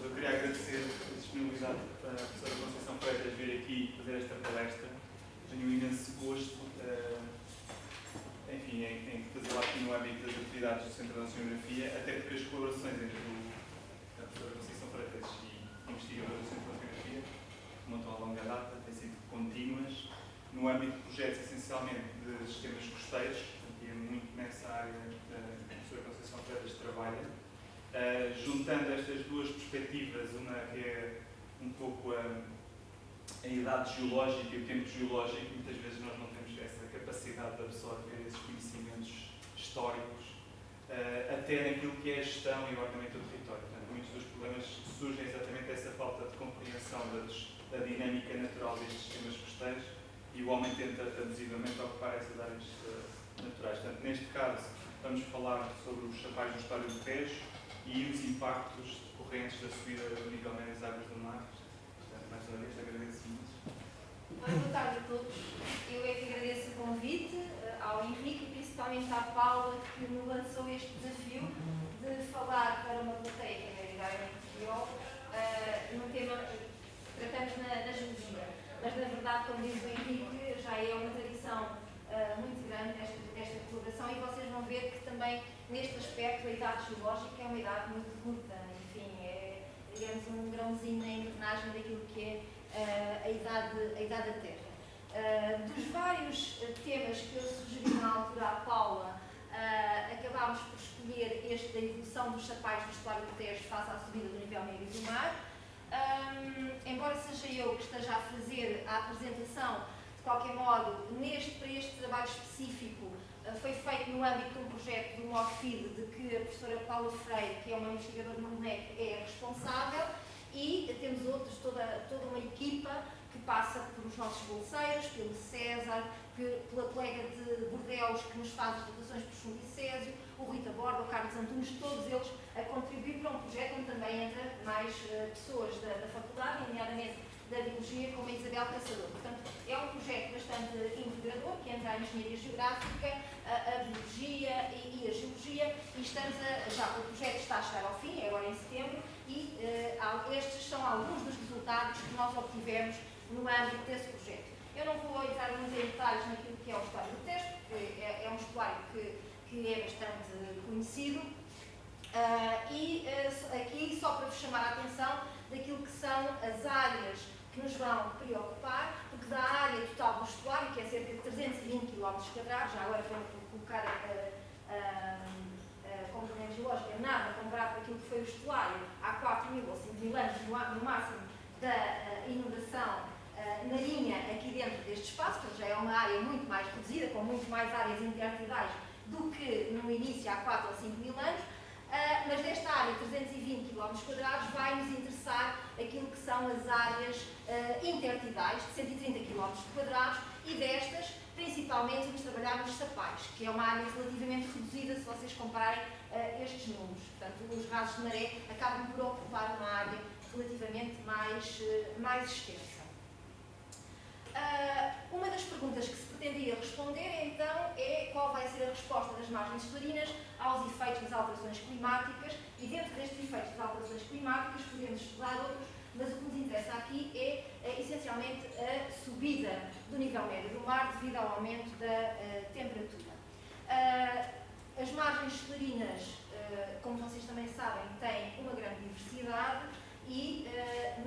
eu queria agradecer a disponibilidade da professora Conceição Freitas de vir aqui fazer esta palestra. Tenho um imenso gosto em fazê-la aqui no âmbito das atividades do Centro da Oceanografia, até porque as colaborações entre a professora Conceição Freitas e investigadores do Centro da Oceanografia, que montam a longa data, têm sido contínuas, no âmbito de projetos essencialmente de sistemas costeiros, e é muito nessa área que a professora Conceição Freitas trabalha. Juntando estas duas perspectivas, uma que é um pouco a idade geológica e o tempo geológico, muitas vezes nós não temos essa capacidade de absorver esses conhecimentos históricos, até naquilo que é a gestão e o ordenamento do território. Portanto, muitos dos problemas surgem exatamente dessa falta de compreensão da dinâmica natural destes sistemas costeiros e o homem tenta abusivamente ocupar essas áreas naturais. Portanto, neste caso, vamos falar sobre os chapais do estuário do Tejo e os impactos decorrentes da subida do nível médio das águas do mar. Portanto, mais uma vez, agradeço muito. Boa tarde a todos. Eu é que agradeço o convite ao Henrique e principalmente à Paula, que me lançou este desafio de falar para uma plateia que é maioritariamente biólogos num tema que tratamos na geologia. Mas, na verdade, como diz o Henrique, já é uma tradição muito grande desta colaboração e vocês vão ver que também neste aspecto a idade geológica é uma idade muito curta, enfim, é, digamos, um grãozinho na engrenagem daquilo que é a idade da Terra. Dos vários temas que eu sugeri na altura à Paula, acabámos por escolher este da evolução dos chapais do estuário do Tejo face à subida do nível médio do mar. Embora seja eu que esteja a fazer a apresentação, de qualquer modo, para este trabalho específico, foi feito no âmbito de um projeto do MOFID, de que a professora Paula Freire, que é uma investigadora no MEC, é responsável, e temos outros, toda uma equipa que passa por os nossos bolseiros, pelo César, pela colega de Bordeaux que nos faz as dotações por Chumbo e Césio, o Rita Borda, o Carlos Antunes, todos eles a contribuir para um projeto onde também entra mais pessoas da faculdade, nomeadamente da Biologia, como a Isabel Caçador. Portanto, é um projeto bastante integrador, que entra a Engenharia Geográfica, a Biologia e a Geologia, e o projeto está a chegar ao fim, é agora em setembro, e estes são alguns dos resultados que nós obtivemos no âmbito desse projeto. Eu não vou entrar muito em detalhes naquilo que é o estuário do Tejo, porque é um estuário que é bastante conhecido, e aqui só para vos chamar a atenção daquilo que são as áreas que nos vão preocupar, porque da área total do estuário, que é cerca de 320 km², já agora para colocar a componente geológica, nada comparado com aquilo que foi o estuário há 4.000 ou 5.000 anos, no máximo da inundação marinha aqui dentro deste espaço, portanto já é uma área muito mais reduzida, com muito mais áreas intertidais do que no início há 4 ou 5.000 anos. Mas desta área, 320 km², vai nos interessar aquilo que são as áreas intertidais, de 130 km², e destas, principalmente, vamos trabalhar nos sapais, que é uma área relativamente reduzida se vocês compararem estes números. Portanto, os rasos de maré acabam por ocupar uma área relativamente mais extensa. Uma das perguntas que se pretendia responder, então, é qual vai ser a resposta das margens salarinas aos efeitos das alterações climáticas, e dentro destes efeitos das alterações climáticas podemos estudar outros, mas o que nos interessa aqui é essencialmente a subida do nível médio do mar devido ao aumento da temperatura. As margens salarinas, como vocês também sabem, têm uma grande diversidade, e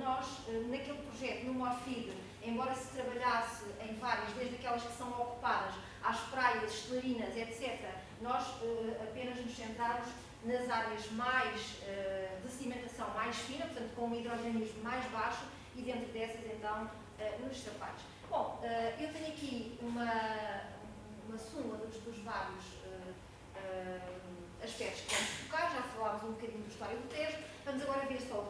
nós, naquele projeto, no MOFID, embora se trabalhasse em várias, desde aquelas que são ocupadas às praias, estelarinas, etc., nós apenas nos centramos nas áreas de sedimentação mais fina, portanto com um hidrogenismo mais baixo, e dentro dessas, então, nos sapais. Bom, eu tenho aqui uma súmula dos vários aspectos que vamos focar. Já falámos um bocadinho do estuário do Tejo, vamos agora ver só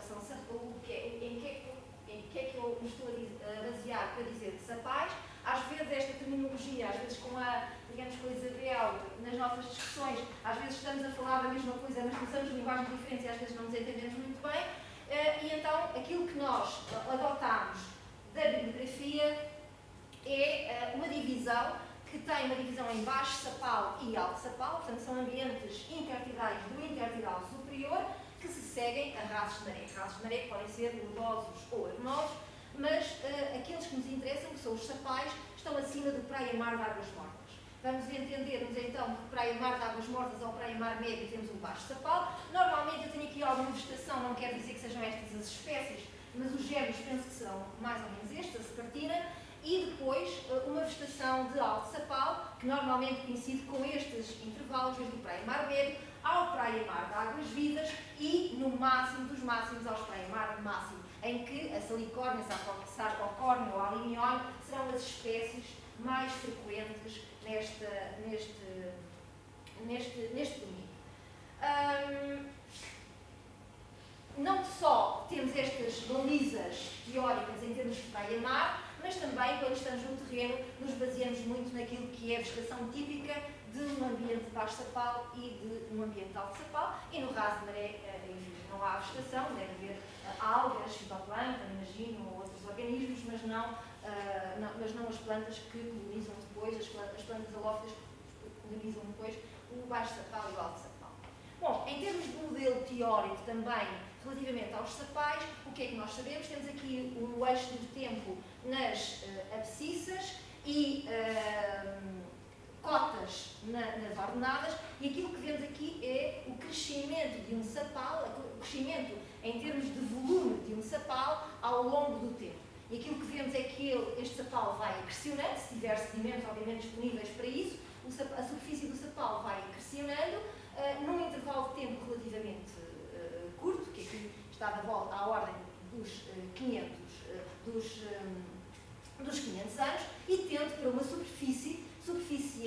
em que é que eu me estou a basear para dizer de sapais. Às vezes esta terminologia, às vezes com a Isabel, nas nossas discussões, às vezes estamos a falar da mesma coisa, mas começamos linguagens diferentes e às vezes não nos entendemos muito bem, e então aquilo que nós adotámos da bibliografia é uma divisão que tem uma divisão em baixo sapal e alto sapal, portanto são ambientes intertidais do intertidal superior, que se seguem a rasos de maré. Rasos de maré que podem ser lodosos ou arenosos, mas aqueles que nos interessam, que são os sapais, estão acima do praia-mar de águas mortas. Vamos entendermos então que praia-mar de águas mortas ou praia-mar médio temos um baixo sapal. Normalmente eu tenho aqui alguma vegetação, não quer dizer que sejam estas as espécies, mas os géneros penso que serão mais ou menos estes, a separtina, e depois uma vegetação de alto sapal, que normalmente coincide com estes intervalos, desde o praia-mar médio ao praia-mar de águas vivas e, no máximo dos máximos, aos praia-mar máximo, em que a salicórnia, sarcocórnia ou a alimione serão as espécies mais frequentes neste domínio. Não só temos estas balizas teóricas em termos de praia-mar, mas também, quando estamos no terreno, nos baseamos muito naquilo que é a vegetação típica de um ambiente de baixo sapal e de um ambiente de alto sapal, e no raso de maré, enfim, não há vegetação, deve haver algas, fitoplâncton, imagino, ou outros organismos, mas não as plantas que colonizam depois, as plantas halófitas que colonizam depois o baixo sapal e o alto sapal. Bom, em termos de modelo teórico também, relativamente aos sapais, o que é que nós sabemos? Temos aqui um eixo do tempo nas abscissas e cotas nas ordenadas, e aquilo que vemos aqui é o crescimento de um sapal, o crescimento em termos de volume de um sapal ao longo do tempo. E aquilo que vemos é que este sapal vai crescionando, se tiver sedimentos obviamente disponíveis para isso, a superfície do sapal vai crescionando num intervalo de tempo relativamente curto, que aqui está à ordem dos 500 anos, e tende para uma superfície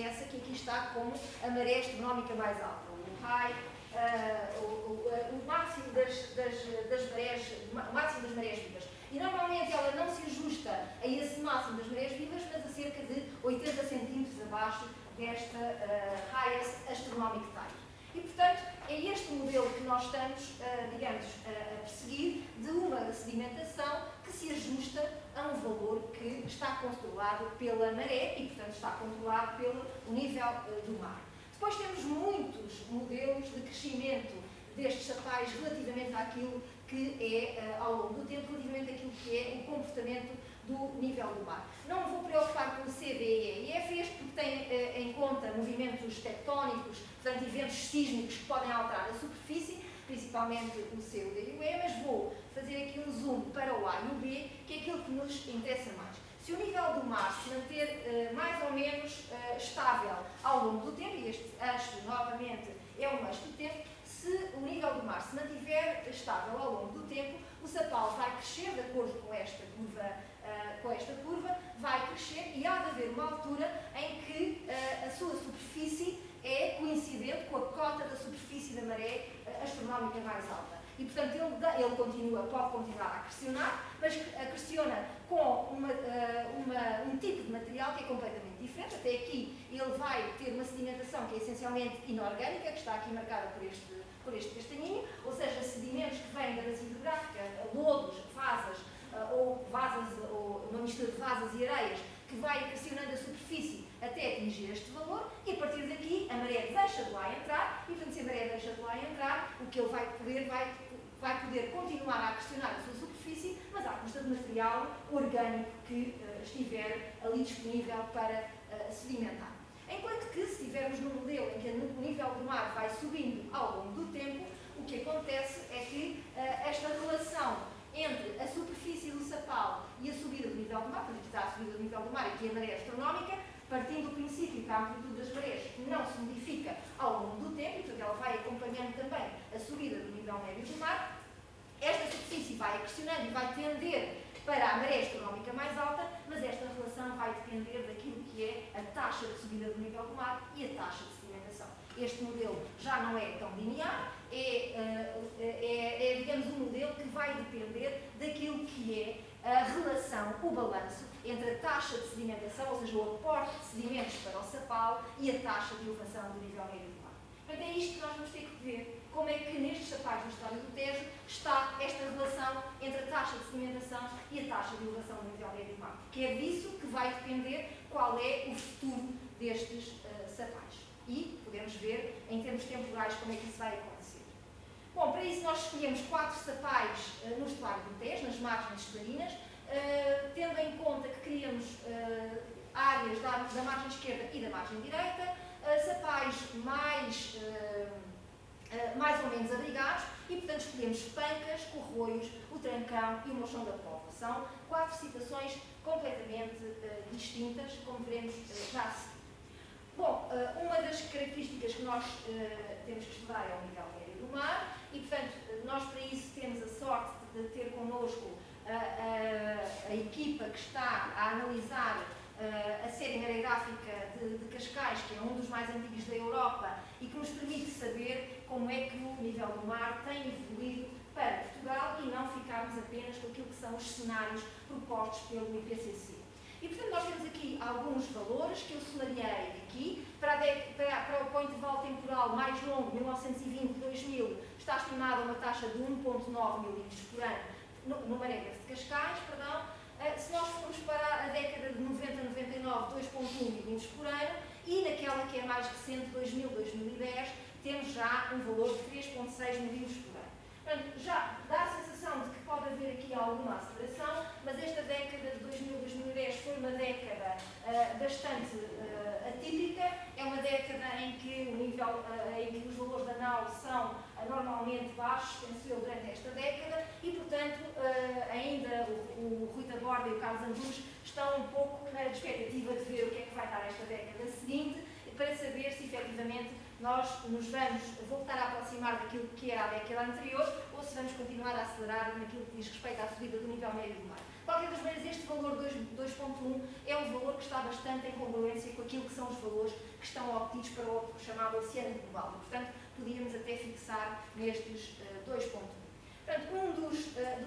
essa que aqui está como a maré astronómica mais alta, o máximo das marés vivas. E normalmente ela não se ajusta a esse máximo das marés vivas, mas a cerca de 80 centímetros abaixo desta highest astronomic tide. E, portanto, é este modelo que nós estamos, a perseguir, de uma sedimentação que se ajusta a um valor que está controlado pela maré e, portanto, está controlado pelo nível do mar. Depois temos muitos modelos de crescimento destes sapais relativamente àquilo que é, ao longo do tempo, relativamente àquilo que é o comportamento do nível do mar. Não me vou preocupar com o C, D, E e F, este porque tem em conta movimentos tectónicos, portanto, eventos sísmicos que podem alterar a superfície, principalmente o C, o D e o E, mas vou fazer aqui um zoom para o A e o B, que é aquilo que nos interessa mais. Se o nível do mar se manter mais ou menos estável ao longo do tempo, e este eixo, novamente, é um eixo do tempo, se o nível do mar se mantiver estável ao longo do tempo, o sapal vai crescer de acordo com esta curva, vai crescer e há de haver uma altura em que a sua superfície é coincidente com a cota da superfície da maré astronómica mais alta. E, portanto, ele pode continuar a crescionar, mas cresciona com um tipo de material que é completamente diferente. Até aqui ele vai ter uma sedimentação que é essencialmente inorgânica, que está aqui marcada por este castanhinho, ou seja, sedimentos que vêm da bacia hidrográfica, lodos, vasas, ou uma mistura de vasas e areias, que vai crescionando a superfície até atingir este valor, e a partir daqui a maré deixa de lá entrar, e portanto, se a maré deixa de lá entrar, o que ele vai poder continuar a crescionar a sua superfície, mas à custa de material orgânico que estiver ali disponível para sedimentar. Enquanto que, se estivermos num modelo em que o nível do mar vai subindo ao longo do tempo, o que acontece é que esta relação entre a superfície do sapal e a subida do nível do mar, porque está a subida do nível do mar e aqui a maré astronómica, partindo do princípio que a amplitude das marés não se modifica ao longo do tempo, e portanto ela vai acompanhando também a subida do nível médio do mar, esta superfície vai crescionando e vai tender para a maré astronómica mais alta, mas esta relação vai depender daquilo que é a taxa de subida do nível do mar e a taxa de sedimentação. Este modelo já não é tão linear, digamos, um modelo que vai depender daquilo que é a relação, o balanço entre a taxa de sedimentação, ou seja, o aporte de sedimentos para o sapal, e a taxa de elevação do nível médio do mar. Portanto, é isto que nós vamos ter que ver, como é que nestes sapais da história do Tejo está esta relação entre a taxa de sedimentação e a taxa de elevação do nível médio do mar. Que é disso que vai depender qual é o futuro destes sapais. E podemos ver, em termos temporais, como é que isso vai acontecer. Bom, para isso nós escolhemos 4 sapais no estuário do Tejo, nas margens estuarinas, tendo em conta que queríamos áreas da margem esquerda e da margem direita, sapais mais ou menos abrigados e, portanto, escolhemos Pancas, Corroios, o Trancão e o Mochão da Póvoa. São 4 situações completamente distintas, como veremos já a seguir. Bom, uma das características que nós temos que estudar é o nível médio do mar e, portanto, nós para isso temos a sorte de ter connosco a equipa que está a analisar a série mareográfica de Cascais, que é um dos mais antigos da Europa e que nos permite saber como é que o nível do mar tem evoluído para Portugal e não ficarmos apenas com aquilo que são os cenários propostos pelo IPCC. E, portanto, nós temos aqui alguns valores que eu sumariei aqui. Para o intervalo temporal mais longo, 1920-2000, está estimada uma taxa de 1,9 milímetros por ano no marégrafo de Cascais, perdão. Se nós formos para a década de 90-99, 2,1 milímetros por ano, e naquela que é mais recente, 2000-2010, temos já um valor de 3,6 milímetros por ano. Portanto, já dá a sensação de que pode haver aqui alguma aceleração, mas esta década de 2000-2010 foi uma década bastante atípica, é uma década em que em que os valores da NAU são normalmente baixos, penso eu, durante esta década, e, portanto, ainda o Rui Taborda e o Carlos Andrus estão um pouco na expectativa de ver o que é que vai dar esta década seguinte, para saber se efetivamente nós nos vamos voltar a aproximar daquilo que era a década anterior ou se vamos continuar a acelerar naquilo que diz respeito à subida do nível médio do mar. De qualquer das maneiras, este valor 2,1 é um valor que está bastante em congruência com aquilo que são os valores que estão obtidos para o chamado Oceano Global. Portanto, podíamos até fixar nestes 2,1. Portanto,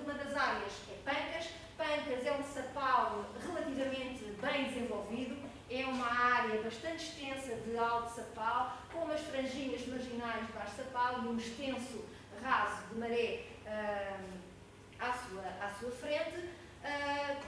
uma das áreas é Pancas. Pancas é um sapal relativamente bem desenvolvido, é uma área bastante extensa de alto sapal, com umas franjinhas marginais de baixo sapal e um extenso raso de maré à sua frente.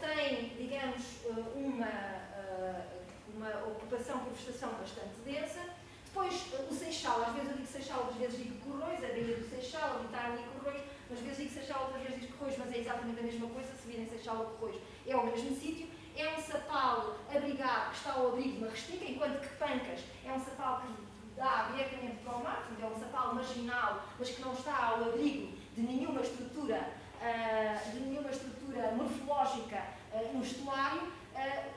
Tem, digamos, uma ocupação por vegetação bastante densa. Depois, o Seixal, às vezes eu digo Seixal, outras vezes digo Corroios, a Baía do Seixal, habitar ali Corroios, umas vezes digo Seixal, outras vezes digo Corroios, mas é exatamente a mesma coisa, se virem Seixal ou Corroios, é o mesmo sítio. É um sapal abrigado que está ao abrigo de uma restinga, enquanto que Pancas é um sapal que dá diretamente para o mar, portanto é um sapal marginal, mas que não está ao abrigo de nenhuma estrutura morfológica no estuário.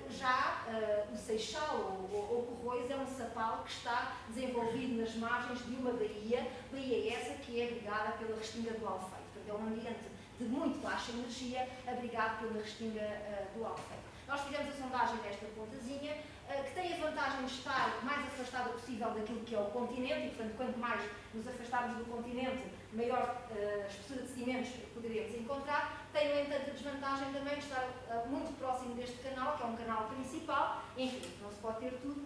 Já o Seixal ou Corroios é um sapal que está desenvolvido nas margens de uma baía essa que é abrigada pela restinga do Alfeite. Portanto, é um ambiente de muito baixa energia abrigado pela restinga do Alfeite. Nós fizemos a sondagem desta pontazinha, que tem a vantagem de estar o mais afastada possível daquilo que é o continente, e, portanto, quanto mais nos afastarmos do continente, maior espessura de sedimentos poderemos encontrar. Tem, no entanto, a desvantagem também de estar muito próximo deste canal, que é um canal principal, enfim, não se pode ter tudo,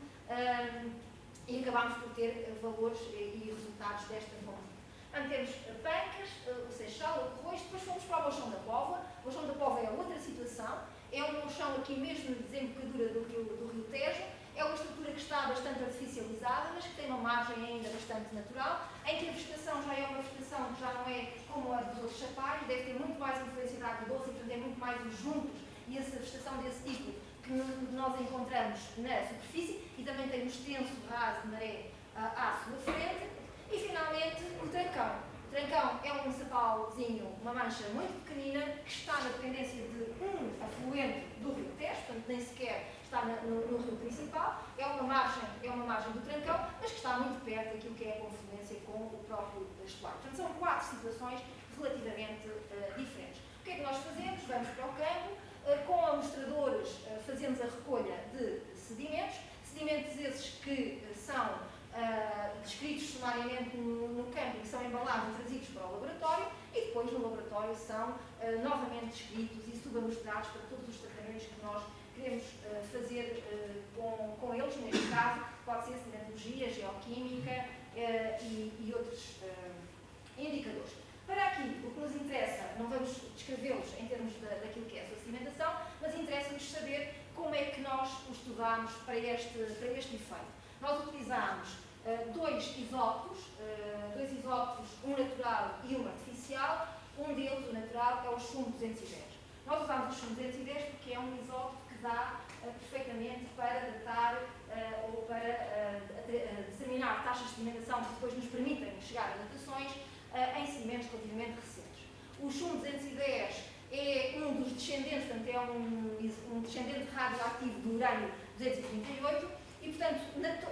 e acabámos por ter valores e resultados desta ponta. Portanto, temos Pancas, o Seixal, o Corroios, depois fomos para o Mochão da Póvoa. O Mochão da Póvoa é outra situação, é um mochão aqui mesmo na desembocadura do rio Tejo, é uma estrutura que está bastante artificializada, mas que tem uma margem ainda bastante natural, em que a vegetação já é uma vegetação que já não é como a dos outros sapais, deve ter muito mais influência da água doce e, portanto, é muito mais os juntos e essa vegetação desse tipo que nós encontramos na superfície, e também tem um extenso raso de maré à sua frente. E, finalmente, o Trancão. O Trancão é um sapalzinho, uma mancha muito pequenina, que está na dependência de um afluente do rio Tejo, portanto, nem sequer está no rio principal. É uma margem do Trancão, mas que está muito perto daquilo que é a confluência com o próprio estuário. Portanto, são 4 situações relativamente diferentes. O que é que nós fazemos? Vamos para o campo, com amostradores fazemos a recolha de sedimentos esses que são descritos sumariamente no campo e que são embalados e trazidos para o laboratório, e depois no laboratório são novamente descritos e subamostrados para todos os tratamentos que nós queremos fazer com eles. Neste caso, pode ser cinematologia, geoquímica e outros indicadores. Para aqui, o que nos interessa, não vamos descrevê-los em termos daquilo que é a sua sedimentação, mas interessa-nos saber como é que nós o estudamos para este efeito. Nós utilizámos dois isótopos, um natural e um artificial. Um deles, o natural, é o chumbo 210. Nós usamos o chumbo 210 porque é um isótopo que dá perfeitamente para datar ou para determinar taxas de sedimentação que depois nos permitem chegar a datações em sedimentos relativamente recentes. O chumbo 210 é um dos descendentes, portanto é um descendente radioativo do urânio 238 e, portanto,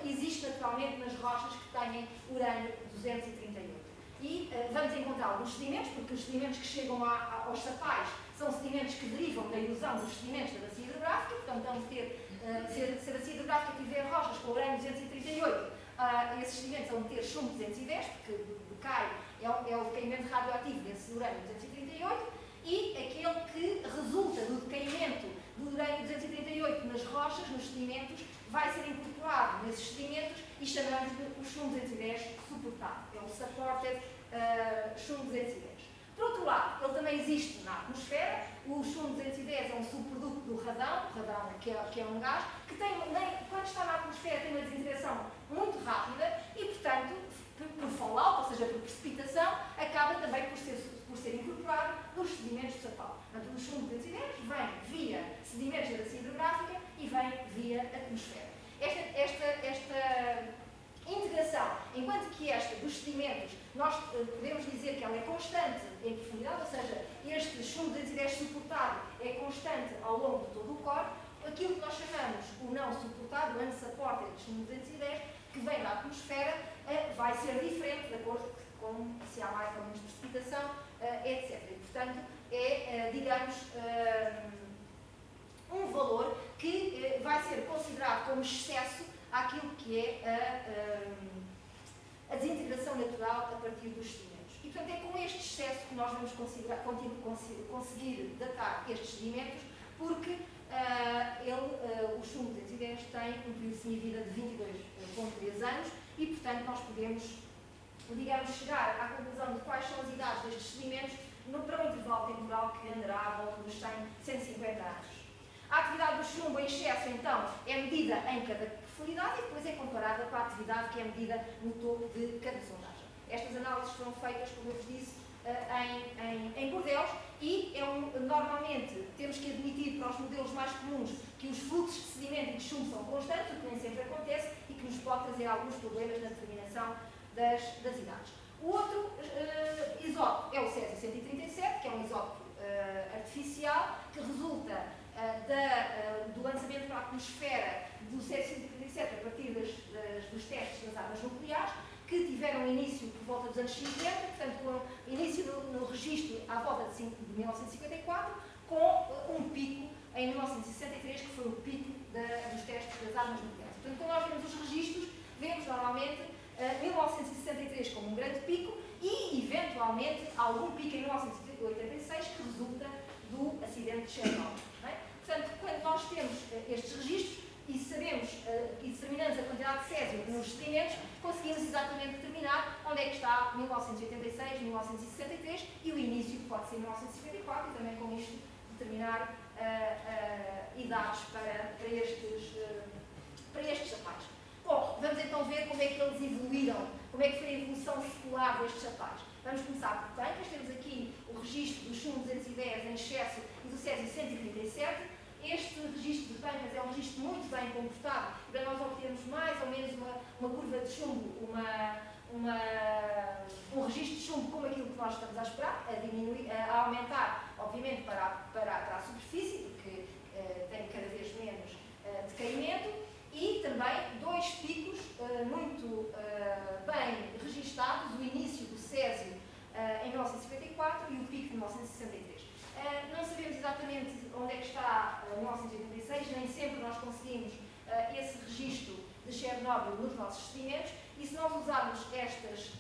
existe naturalmente nas rochas que têm urânio 238. E vamos encontrar alguns sedimentos, porque os sedimentos que chegam aos sapais são sedimentos que derivam da erosão dos sedimentos da bacia hidrográfica, portanto, vamos ter, se a bacia hidrográfica tiver rochas com urânio 238, esses sedimentos vão ter chumbo 210, porque decai, é o decaimento radioativo desse urânio 238, e aquele que resulta do decaimento do urânio 238 nas rochas, nos sedimentos, vai ser incorporado nesses sedimentos e chamamos de o chumbo 210 suportado. É o supported chumbo 210. Por outro lado, ele também existe na atmosfera. O chumbo 210 é um subproduto do radão, que é um gás, que quando está na atmosfera tem uma desintegração muito rápida e, portanto, por fallout, ou seja, por precipitação, acaba também por ser incorporado nos sedimentos do sapau. Portanto, o chumbo 210 vem via sedimentos da bacia hidrográfica e vem via atmosfera. Esta integração, enquanto que esta dos sedimentos, nós podemos dizer que ela é constante em profundidade, ou seja, este chumbo 210 suportado é constante ao longo de todo o corpo, aquilo que nós chamamos o não suportado, o unsupported chumbo 210, que vem da atmosfera, vai ser diferente de acordo com se há mais ou menos precipitação, etc. E, portanto, digamos, um valor que vai ser considerado como excesso àquilo que é a desintegração natural a partir dos sedimentos. E, portanto, é com este excesso que nós vamos conseguir datar estes sedimentos, porque o chumbo 210 tem um período de semivida de 22,3 anos e, portanto, nós podemos, digamos, chegar à conclusão de quais são as idades destes sedimentos para um intervalo temporal que andará à volta dos 150 anos. A atividade do chumbo em excesso, então, é medida em cada profundidade e depois é comparada com a atividade que é medida no topo de cada sondagem. Estas análises foram feitas, como eu vos disse, em Bordeaux e normalmente temos que admitir para os modelos mais comuns que os fluxos de sedimento e de chumbo são constantes, o que nem sempre acontece e que nos pode trazer alguns problemas na determinação das idades. O outro isótopo é o Césio-137, que é um isótopo artificial que resulta do lançamento para a atmosfera do Césio-137 a partir dos testes das armas nucleares, que tiveram início por volta dos anos 50, portanto, com início no registro à volta de 1954, com um pico em 1963, que foi o pico dos testes das armas nucleares. Portanto, quando nós vemos os registros, vemos normalmente 1963 como um grande pico e, eventualmente, algum pico em 1986 que resulta do acidente de Chernobyl. É? Portanto, quando nós temos estes registros e sabemos e determinamos a quantidade de césio nos sedimentos, conseguimos exatamente determinar onde é que está 1986, 1963 e o início pode ser 1954 e também com isto determinar idades para estes sapais. Bom, vamos então ver como é que eles evoluíram, como é que foi a evolução secular destes sapais. Vamos começar por pancas. Temos aqui o registro do chumbo 210 em excesso e do Césio 137. Este registro de pancas é um registro muito bem comportado para nós obtermos mais ou menos uma curva de chumbo, um registro de chumbo como aquilo que nós estamos a esperar, a aumentar, obviamente, para a superfície, porque tem cada vez menos decaimento. E também dois picos muito bem registados, o início do Césio em 1954 e o pico de 1963. Não sabemos exatamente onde é que está 1986, nem sempre nós conseguimos esse registro de Chernobyl nos nossos sedimentos e se nós usarmos estas,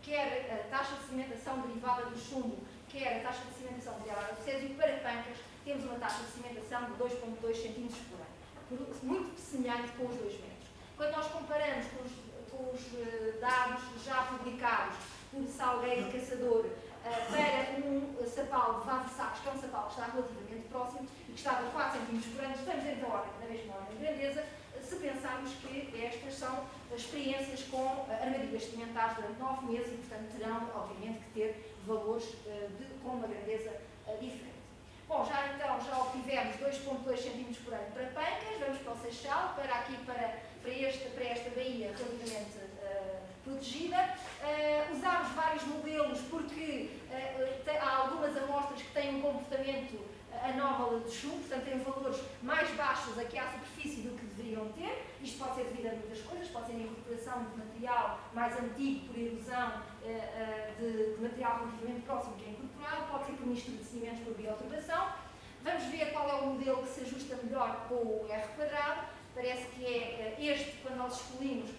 quer a taxa de sedimentação derivada do chumbo, quer a taxa de sedimentação derivada do Césio, para pancas temos uma taxa de sedimentação de 2,2 cm por ano. Muito semelhante com os 2 metros. Quando nós comparamos com os dados já publicados por Salgueiro e Caçador para um sapau de Vavassac, que é um sapau que está relativamente próximo e que estava a 4 cm por ano, estamos então na mesma ordem de grandeza, se pensarmos que estas são experiências com armadilhas sedimentares durante 9 meses e, portanto, terão, obviamente, que ter valores com uma grandeza diferente. Bom, já obtivemos 2,2 cm por ano para Pancas, vamos para o Seixal, para esta baía relativamente protegida. Usámos vários modelos porque há algumas amostras que têm um comportamento anómalo de chumbo, portanto têm valores mais baixos aqui à superfície do que deveriam ter. Isto pode ser devido a muitas coisas, pode ser a incorporação de material mais antigo por erosão de material relativamente próximo que é incorporado, pode ser por mistura de sedimentos por bioturbação. Vamos ver qual é o modelo que se ajusta melhor com o R². Parece que é este, quando nós escolhemos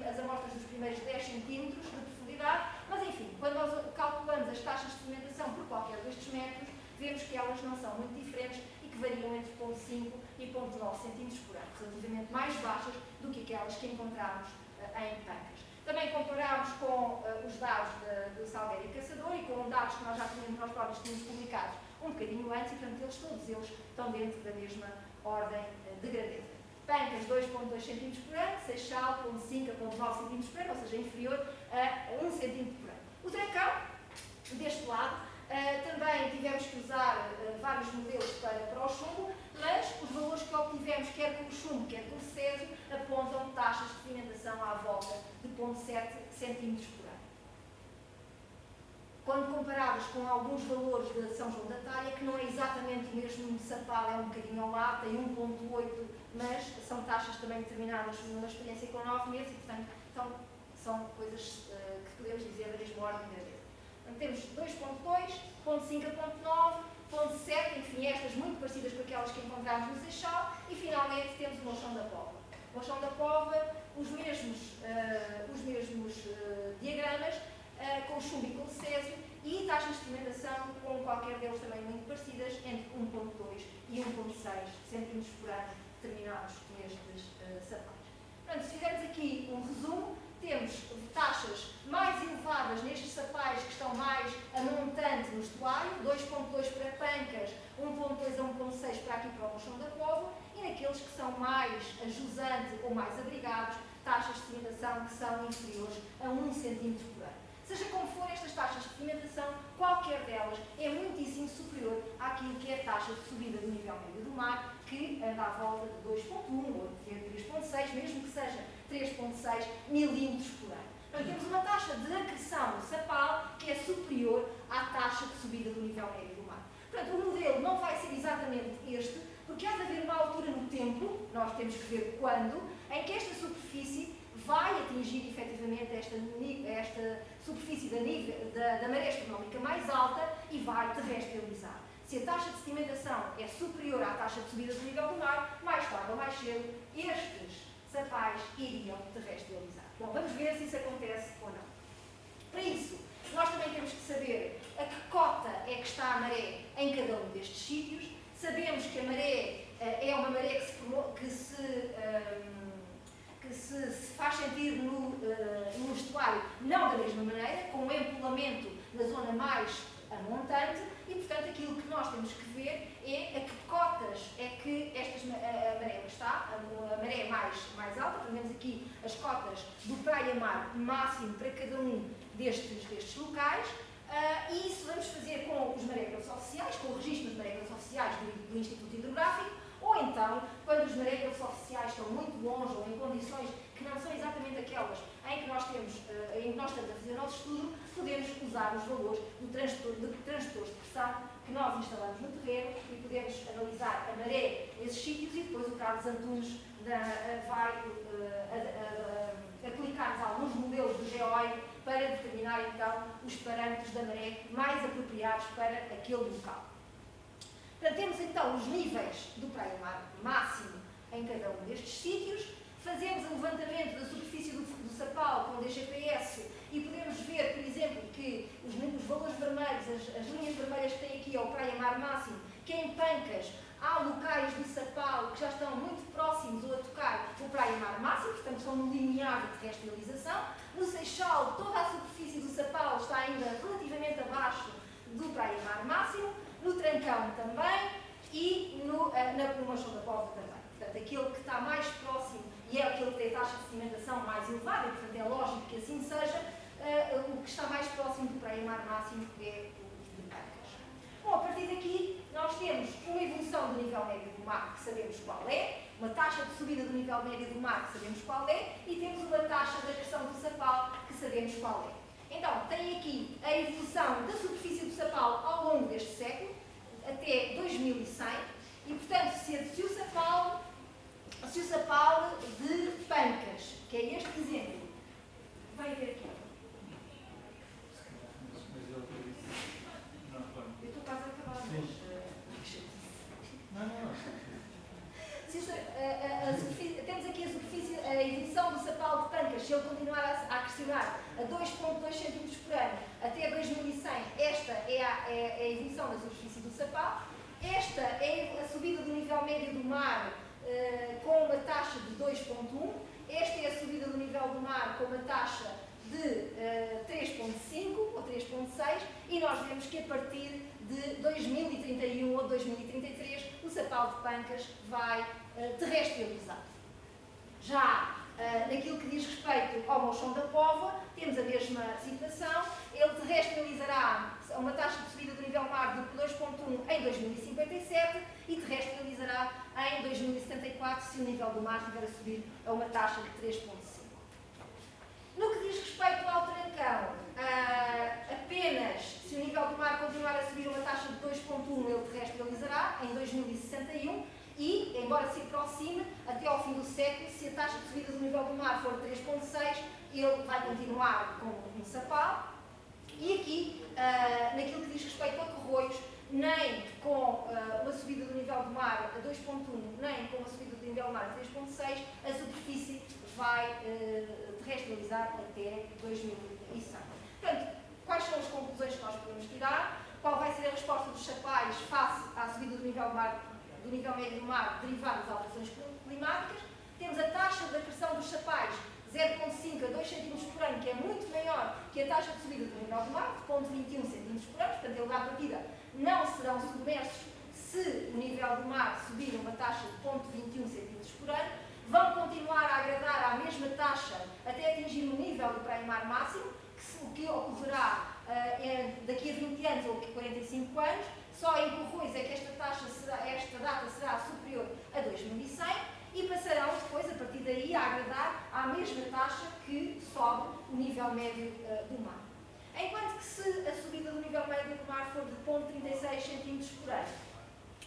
as amostras dos primeiros 10 cm de profundidade, mas enfim, quando nós calculamos as taxas de sedimentação por qualquer destes métodos, vemos que elas não são muito diferentes e que variam entre 0,5 e 0,9 cm por ano, relativamente mais baixas do que aquelas que encontramos em Pancas. Também comparámos com os dados do Salgueiro e Caçador e com dados que nós próprios tínhamos publicados um bocadinho antes e, portanto, todos eles estão dentro da mesma ordem de grandeza. Pancas 2,2 cm por ano, Seixal 0,5 a 0,9 cm por ano, ou seja, inferior a 1 cm por ano. O Trancão, deste lado, também tivemos que usar vários modelos para o chumbo, mas os valores que obtivemos, quer com o chumbo, quer com o césio, apontam taxas de sedimentação à volta de 0,7 cm por ano. Quando comparados com alguns valores de São João da Talha, que não é exatamente o mesmo Sapal, é um bocadinho ao lado, tem 1,8, mas são taxas também determinadas numa experiência com 9 meses e, portanto, são coisas que podemos dizer da mesma ordem de grandeza. Então, temos 2,2, 0,5 a 0,9, 0,7, enfim, estas muito parecidas com aquelas que encontramos no Seixal, e finalmente temos o Monchão da Póvoa. O Monchão da Póvoa, os mesmos diagramas, com o chumbo e com o césio, e taxas de sedimentação com qualquer deles também muito parecidas, entre 1,2 e 1,6 cm por ano, determinados nestes sapais. Portanto, se fizermos aqui um resumo, temos taxas mais elevadas nestes sapais que estão mais a montante no estuário, 2,2 para Pancas, 1,2 a 1,6 para aqui para o Monchão da Póvoa, e naqueles que são mais a jusante ou mais abrigados, taxas de sedimentação que são inferiores a 1 cm por ano. Seja como for, estas taxas de sedimentação, qualquer delas é muitíssimo superior àquilo que é a taxa de subida do nível médio do mar, que anda à volta de 2,1 ou de 3,6, mesmo que seja 3,6 milímetros por ano. Então, temos uma taxa de acreção no Sapal que é superior à taxa de subida do nível médio do mar. Portanto, o modelo não vai ser exatamente este, porque há de haver uma altura no tempo, nós temos que ver quando, em que esta superfície vai atingir efetivamente esta superfície da maré astronómica mais alta e vai terrestrializar. Se a taxa de sedimentação é superior à taxa de subida do nível do mar, mais tarde ou mais cedo, estes sapais iriam terrestrializar. Bom, vamos ver se isso acontece ou não. Para isso, nós também temos que saber a que cota é que está a maré em cada um destes sítios. Sabemos que a maré é uma maré que se faz sentir no estuário não da mesma maneira, com um empolamento na zona mais montante, e portanto aquilo que nós temos que ver é a que cotas é que a maré está, a maré mais alta. Temos aqui as cotas do praia-mar máximo para cada um destes locais, e isso vamos fazer com os marégrafos oficiais, com o registro dos marégrafos oficiais do Instituto Hidrográfico, ou então, quando os marégrafos oficiais estão muito longe ou em condições que não são exatamente aquelas em que nós estamos a fazer o nosso estudo, podemos usar os valores de transdutores de pressão que nós instalamos no terreno e podemos analisar a maré nesses sítios, e depois o Carlos Antunes vai aplicar-nos alguns modelos do GEOI para determinar então os parâmetros da maré mais apropriados para aquele local. Portanto, temos então os níveis do praia-mar máximo em cada um destes sítios, fazemos o levantamento da superfície do Sapal com o DGPS e podemos ver, por exemplo, que os valores vermelhos, as linhas vermelhas que tem aqui é o praia-mar máximo, que em Pancas há locais do Sapal que já estão muito próximos ou a tocar o praia-mar máximo, portanto estão no limiar de terrestrialização. No Seixal, toda a superfície do Sapal está ainda relativamente abaixo do praia-mar máximo, no Trancão também e no Monchão da Póvoa também. Portanto, aquele que está mais próximo e é aquele que tem a taxa de sedimentação mais elevada, e portanto é lógico que assim seja, o que está mais próximo do pré-mar máximo é o de Pancas. Bom, a partir daqui nós temos uma evolução do nível médio do mar, que sabemos qual é, uma taxa de subida do nível médio do mar, que sabemos qual é, e temos uma taxa de acreção do Sapal, que sabemos qual é. Então, tem aqui a evolução da superfície do Sapal ao longo deste século, até 2100, e portanto, se o Sapal de Pancas, que é este exemplo, vai ver aqui. Eu estou quase a acabar, mas... Temos aqui a evolução do Sapal de Pancas, se ele continuar a crescer a 2,2 cm por ano até 2100, esta é a evolução da superfície do Sapal. Esta é a subida do nível médio do mar com uma taxa de 2,1. Esta é a subida do nível do mar com uma taxa de 3,5 ou 3,6, e nós vemos que a partir de 2031 ou 2033 o Sapal de Pancas vai terrestrializar. Já naquilo que diz respeito ao Mochão da Póvoa, temos a mesma situação. Ele terrestrializará a uma taxa de subida do nível mar de 2,1 em 2057 e terrestrializará em 2074 se o nível do mar estiver a subir a uma taxa de 3,5. No que diz respeito ao Trancão, apenas se o nível do mar continuar a subir a uma taxa de 2,1, ele terrestrializará em 2061 e, embora se aproxime, até ao fim do século, se a taxa de subida do nível do mar for 3,6, ele vai continuar com um Sapal. E aqui, naquilo que diz respeito a Corroios, nem com uma subida do nível do mar a 2,1, nem com uma subida do nível do mar a 3,6, a superfície vai terrestrializar até 2100. Portanto, quais são as conclusões que nós podemos tirar? Qual vai ser a resposta dos Sapais face à subida do nível médio do mar derivada das alterações climáticas? Temos a taxa de acreção dos Sapais 0,5 a 2 cm por ano, que é muito maior que a taxa de subida do nível do mar, de 0,21 cm por ano, portanto, eles à partida não serão submersos se o nível do mar subir a uma taxa de 0,21 cm por ano, vão continuar a agradar à mesma taxa até atingir o nível do pré-mar máximo, que ocorrerá daqui a 20 anos ou 45 anos. Só em Corroios é que esta data será superior a 2100 e passarão depois, a partir daí, a agradar à mesma taxa que sobe o nível médio do mar. Enquanto que se a subida do nível médio do mar for de 0,36 cm por ano,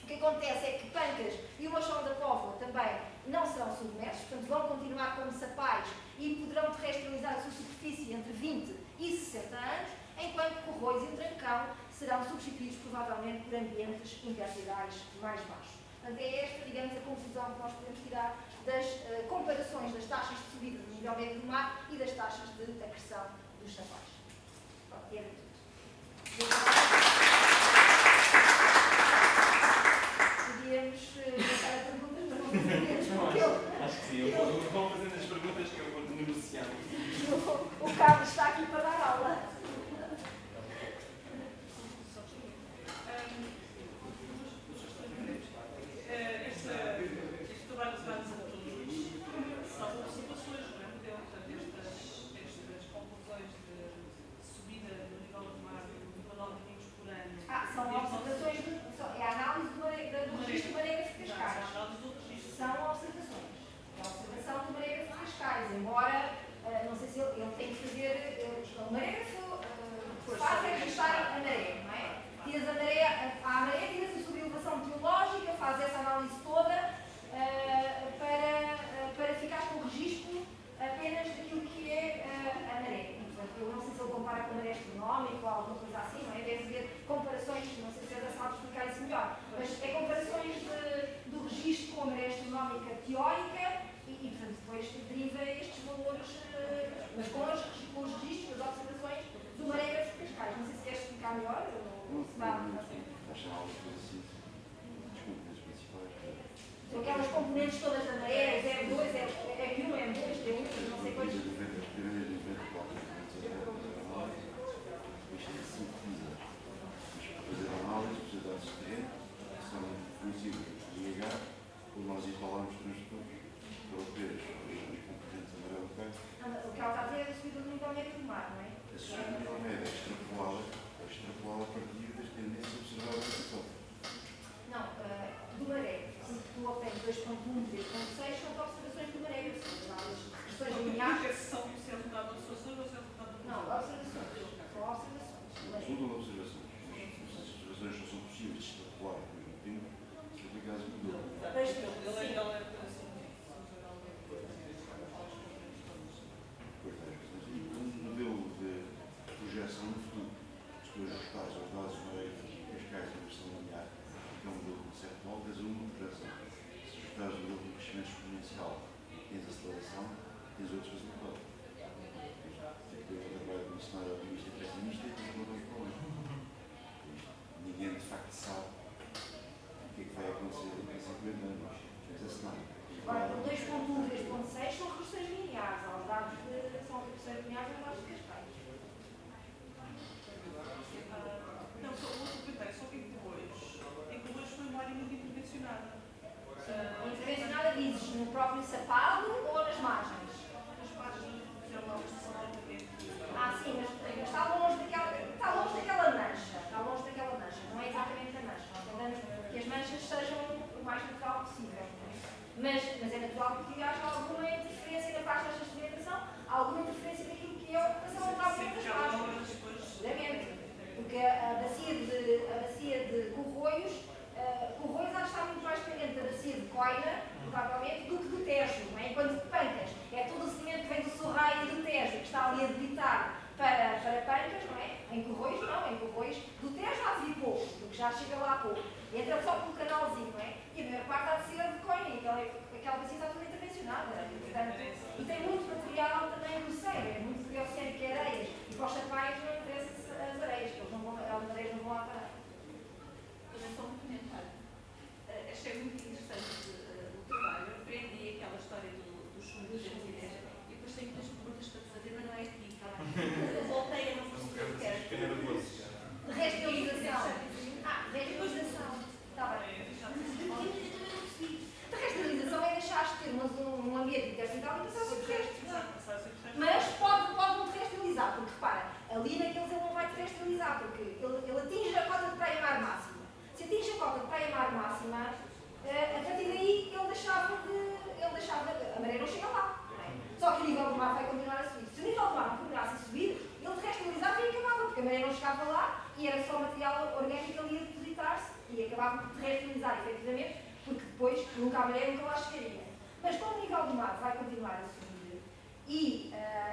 o que acontece é que Pancas e o Mochão da Póvoa também não serão submersos, portanto vão continuar como Sapais e poderão terrestrializar a sua superfície entre 20 e 60 anos, enquanto que Corroios e o Trancão serão substituídos provavelmente por ambientes intertidais mais baixos. Portanto, é esta, digamos, a conclusão que nós podemos tirar das comparações das taxas de subida do nível médio do mar e das taxas de acreção dos Sapais. Pronto, era tudo. Podíamos passar a perguntas, mas não fazemos. Acho que sim, eu vou fazendo as perguntas que eu vou negociando. O Carlos está aqui para dar aula. Este trabalho que se vai fazer a todos são observações, não é? Portanto, estas conclusões de subida do nível do mar de 19 milímetros por ano. São observações, é a análise do registro de marégrafos cascais. São observações. É a observação de marégrafos cascais, embora, não sei se ele tem que fazer, o marégrafo faz é registrar a maré, não é? Tiras a maré, tiras a sua elevação meteorológica, faz essa análise toda para ficar com o registro apenas daquilo que é a maré. Portanto, eu não sei se ele compara com a maré astronómica ou alguma coisa assim, não é? Deve haver comparações, não sei se é sabe explicar isso melhor, mas é comparações do registro com a maré astronómica teórica e portanto, depois deriva estes valores, mas com os registros, as observações do marégrafo cascais. Não sei se queres explicar melhor ou se dá. Aquelas componentes todas da maré, M2, M1, M2, D1, não sei quantos. Fazer análise, sociedades de terreno, são conhecidas de ligar, como nós falamos transitores europeus, instalação, tens outros resultados. Agora, um cenário otimista e pessimista, tens uma coisa para longe. Ninguém de facto sabe o que é que vai acontecer daqui a 50 anos. Tens esse cenário. Agora, 2.1 e 2.6 são regressões lineares. Há os dados são regressões lineares aos dados de Cascais. Não, só um outro comentário, só que em que hoje foi uma área muito intervencionada. Intervencionada dizes no próprio sapado ou nas margens? As páginas fizeram uma estação de tratamento. Sim, mas está longe daquela mancha. Está longe daquela mancha. Não é exatamente a mancha. Nós tentamos que as manchas sejam o mais natural possível. Mas é natural porque haja alguma interferência na parte da sedimentação, alguma interferência naquilo que é a ocupação natural das margens. Seguramente. Porque a bacia de Corroios há de estar muito mais dependente da bacia de Coina, provavelmente, do que do Tejo, não é? Enquanto de Pancas é todo o sedimento que vem do Sorraio e do Tejo, que está ali a debitar para Pancas, não é? Em Corroios não, em Corroios do Tejo há de vir pouco, porque já chega lá pouco. Entra só pelo canalzinho, não é? E a maior parte há de ser de Coina, aquela bacia está toda intervencionada, portanto, e tem muito material também do Seio, é muito material oceânico e areias, e para os chapaios não interessa as areias, porque as areias não vão lá parar. Mas só um comentário. Achei muito interessante o trabalho. Aprendi aquela história dos fundos de e depois tenho muitas perguntas para te fazer, mas não é aqui, tá? Voltei a não perceber o que era. De restilização. Restilização. Está bem. De restilização é deixar de ter um ambiente intervental e passar sobre o resto. Mas pode não restrilizar, porque repara, ali naqueles ele não vai te restrilizar, porque ele atinge a cota de praia-mar máxima. Se atinge a cota de praia-mar máxima, a partir daí ele deixava a maré não chega lá. Não é? Só que o nível do mar vai continuar a subir. Se o nível do mar não continuasse a subir, ele te restrilizava e acabava, porque a maré não chegava lá e era só material orgânico ali a depositar-se e acabava por te restrilizar, efetivamente, porque depois nunca a maré nunca lá chegaria. Mas como o nível do mar vai continuar a subir e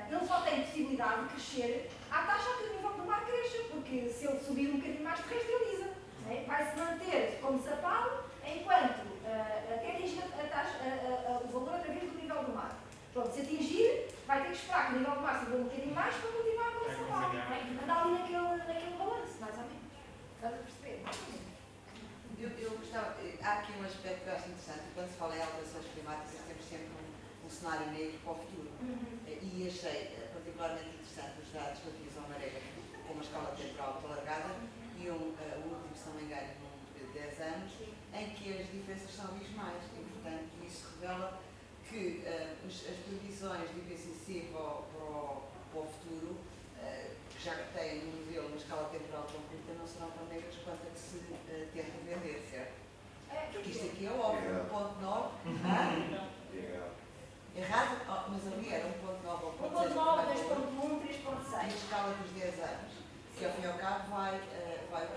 ele só tem possibilidade de crescer à taxa que o nível do mar cresça, porque se ele subir um bocadinho mais, te restriliza. Vai-se manter como sapado enquanto até atingir o valor através do nível do mar. Pronto, se atingir, vai ter que esperar que o nível do mar suba um bocadinho mais para continuar como sapado. Andar ali naquele balanço, mais ou menos. Estás a perceber? Eu gostava, há aqui um aspecto que eu acho interessante. Quando se fala em alterações climáticas, temos sempre um cenário negro para o futuro. E achei particularmente interessante os dados relativos ao maré com uma escala temporal muito alargada e o último, se não me engano, num período de 10 anos, em que as diferenças são abismais. E, portanto, isso revela que as previsões de IPCC para o futuro, que já têm no modelo uma escala temporal tão curta, não serão tão negras quanto a que se tenta vender, certo? Porque isto aqui é óbvio, 1.9. Errado? Mas ali era 1.9 ou 1.6. 1.9, 2.1, 3.6. E a escala dos 10 anos, que ao fim e ao cabo vai o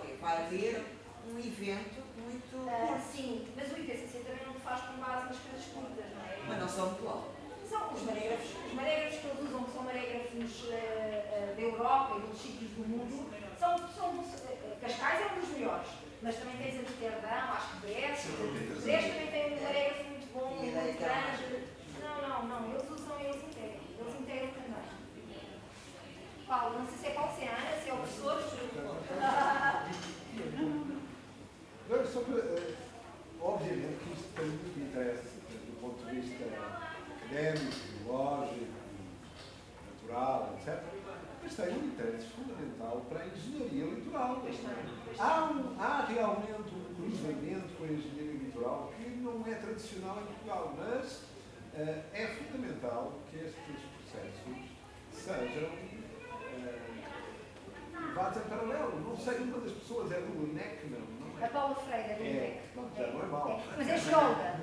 quê? Vai haver um evento muito curto. Sim, mas o IPCC também não faz com base nas coisas curtas, não é? Mas não são muito longos. São os marégrafos que eles usam, que são marégrafos da Europa e de outros sítios do mundo, Cascais é um dos melhores, mas também tens Amsterdão, acho que Brest também tem um marégrafo muito bom, muito grande. Não, eles integram também. Paulo, não sei se é Paulo, se é Ana, se é o professor. Obviamente que isto tem muito interesse do ponto de vista académico, biológico, natural, etc. Mas tem um interesse fundamental para a engenharia litoral. Há realmente um cruzamento com a engenharia litoral que não é tradicional em Portugal, mas é fundamental que estes processos sejam levados em paralelo. Não sei, uma das pessoas é do INEC, não é? A Paula Freire, do INEC. Já não é mau. Mas é geóloga.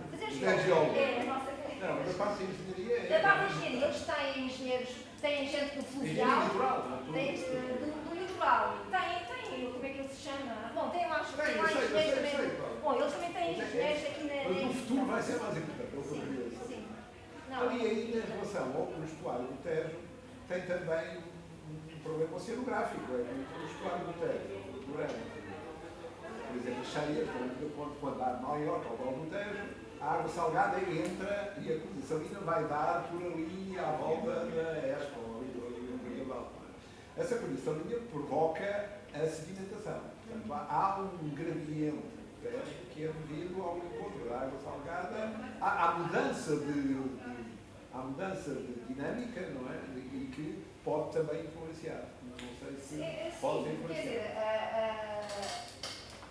É a nossa. Não, mas a parte de engenharia Da parte de engenharia, eles têm engenheiros, têm gente do fluvial, do litoral, tem, como é que ele se chama? Bom, tem lá engenheiros também. Bom, eles também têm engenheiros aqui na. Mas no futuro vai ser mais importante, é o que eu queria dizer. Sim. Ali ainda em relação ao estuário do Tejo, tem também um problema oceanográfico, é o estuário do Tejo, durante, por exemplo, as cheias, quando há maior caudal do Tejo, a água salgada entra e a corrida salina vai dar por ali à volta da Expo, ali do Rio Balto. Essa corrida salina provoca a sedimentação. Portanto, há um gradiente que é devido ao encontro da água salgada, à mudança de dinâmica, não é? E que pode também influenciar. Não sei se pode influenciar.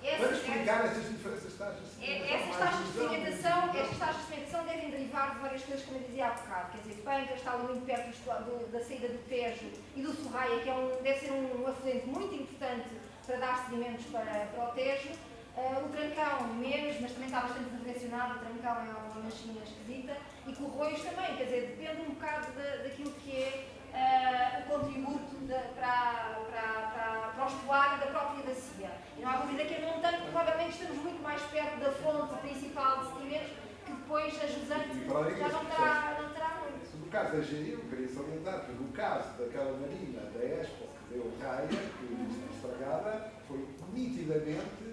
Para explicar essas diferenças de taxas de sedimentação. Estas taxas de sedimentação devem derivar de várias coisas, como eu dizia há bocado. Quer dizer, Pancas está ali muito perto da saída do Tejo e do Sorraia, que deve ser um afluente muito importante para dar sedimentos para o Tejo. O Trancão menos, mas também está bastante direcionado. O Trancão é uma manchinha esquisita. E Corroios também, quer dizer, depende um bocado daquilo que é o contributo para o estuário da própria bacia. E não há dúvida que a montante, provavelmente estamos muito mais perto da fonte principal de sedimentos, que depois a jusante já não terá muito. No caso da GI, eu queria salientar que no caso daquela marina da Expo que deu raia, que está estragada, foi nitidamente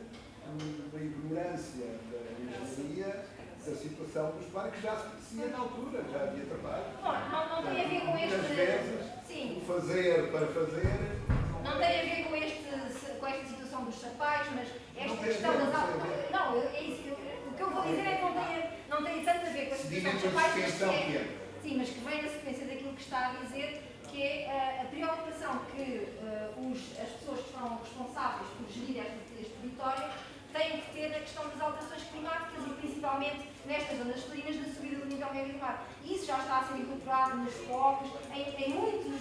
uma ignorância da engenharia da situação do estuário, que já se conhecia na altura, já havia trabalho. Não tem a ver com este... Sim. Fazer para fazer... Não tem a ver com esta situação dos sapais, mas esta questão das altas... Não, é isso. O que eu vou dizer é que não tem tanto a ver com a situação dos sapais, mas que vem na sequência daquilo que está a dizer, que é a preocupação que as pessoas que estão responsáveis por gerir este território têm que ter na questão das alterações climáticas e principalmente nestas zonas colinas da subida do nível médio do mar. E isso já está a ser incorporado nos POCs, em muitos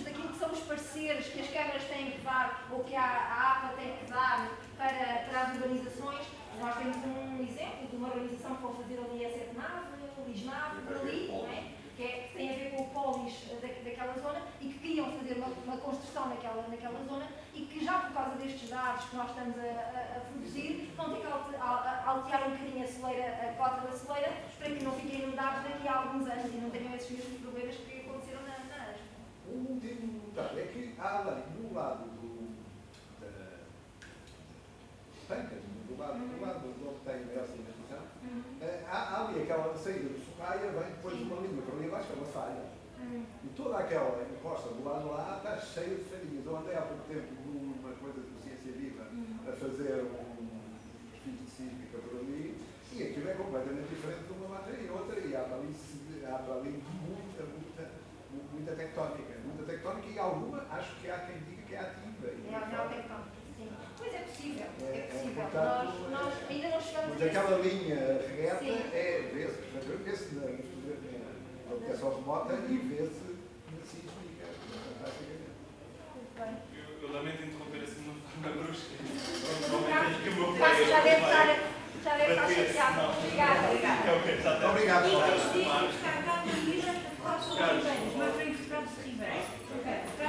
daquilo que são os pareceres que as câmaras têm que dar ou que a APA tem que dar para as urbanizações. Nós temos um exemplo de uma urbanização que vão fazer ali a Sete Nave, o Lisnave, por ali, não é? Que tem a ver com o pólis daquela zona e que queriam fazer uma construção naquela zona e que já por causa destes dados que nós estamos a produzir vão ter que altear um bocadinho a cota da celeira para que não fiquem inundados daqui a alguns anos e não tenham esses mesmos problemas que aconteceram na ASP. Um último detalhe é que há ali, do lado da Pancas, do lado onde tem essa investigação, há ali aquela saída do Sorraia, vem depois de uma linha para ali abaixo, que é uma falha. E toda aquela encosta do lado lá está cheia de falhinhas. Eu andei há pouco tempo numa coisa de ciência viva a fazer um estudo de sísmica por ali e aquilo é completamente diferente de uma mata e outra e há para ali muita tectónica e alguma acho que há quem diga que é ativa. Neotectónica, sim. Pois é possível, é possível. Portanto, Nós ainda não chegamos mas aquela linha reta vê-se na aplicação remota e vê-se na sísmica, fantasticamente. Muito bem. Eu lamento interromper assim de uma forma brusca. Já deve estar chateado. Obrigada. Obrigado. E que estes dias temos cá a Carmen Luísa,